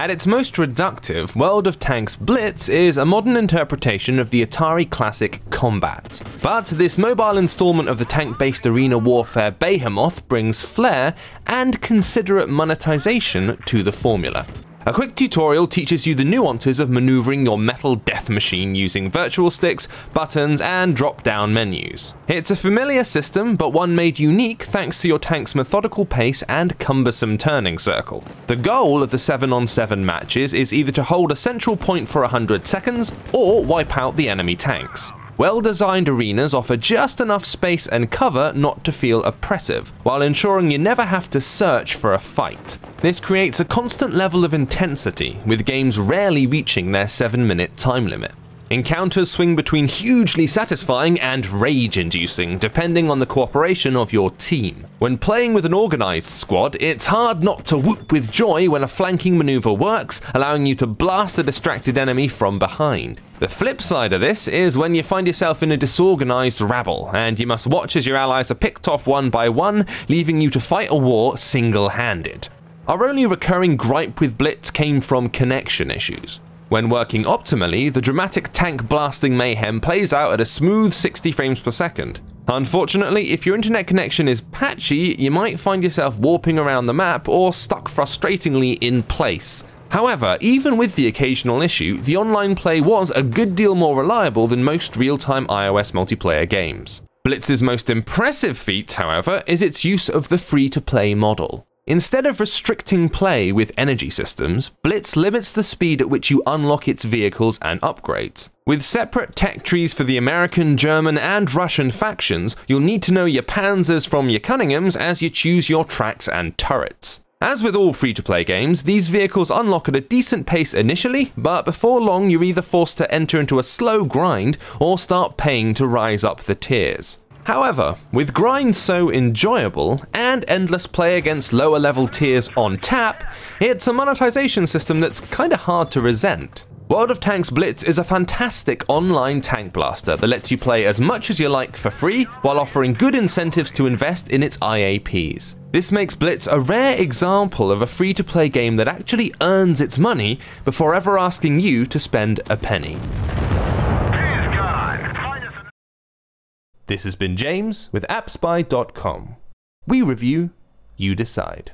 At its most reductive, World of Tanks Blitz is a modern interpretation of the Atari classic Combat. But this mobile installment of the tank-based arena warfare behemoth brings flair and considerate monetization to the formula. A quick tutorial teaches you the nuances of maneuvering your metal death machine using virtual sticks, buttons, and drop-down menus. It's a familiar system, but one made unique thanks to your tank's methodical pace and cumbersome turning circle. The goal of the 7-on-7 matches is either to hold a central point for 100 seconds, or wipe out the enemy tanks. Well-designed arenas offer just enough space and cover not to feel oppressive, while ensuring you never have to search for a fight. This creates a constant level of intensity, with games rarely reaching their 7-minute time limit. Encounters swing between hugely satisfying and rage-inducing, depending on the cooperation of your team. When playing with an organized squad, it's hard not to whoop with joy when a flanking maneuver works, allowing you to blast a distracted enemy from behind. The flip side of this is when you find yourself in a disorganized rabble, and you must watch as your allies are picked off one by one, leaving you to fight a war single-handed. Our only recurring gripe with Blitz came from connection issues. When working optimally, the dramatic tank blasting mayhem plays out at a smooth 60 frames per second. Unfortunately, if your internet connection is patchy, you might find yourself warping around the map or stuck frustratingly in place. However, even with the occasional issue, the online play was a good deal more reliable than most real-time iOS multiplayer games. Blitz's most impressive feat, however, is its use of the free-to-play model. Instead of restricting play with energy systems, Blitz limits the speed at which you unlock its vehicles and upgrades. With separate tech trees for the American, German, and Russian factions, you'll need to know your Panzers from your Cunninghams as you choose your tracks and turrets. As with all free-to-play games, these vehicles unlock at a decent pace initially, but before long you're either forced to enter into a slow grind or start paying to rise up the tiers. However, with grinds so enjoyable, and endless play against lower level tiers on tap, it's a monetization system that's kinda hard to resent. World of Tanks Blitz is a fantastic online tank blaster that lets you play as much as you like for free, while offering good incentives to invest in its IAPs. This makes Blitz a rare example of a free-to-play game that actually earns its money before ever asking you to spend a penny. This has been James with appspy.com. We review, you decide.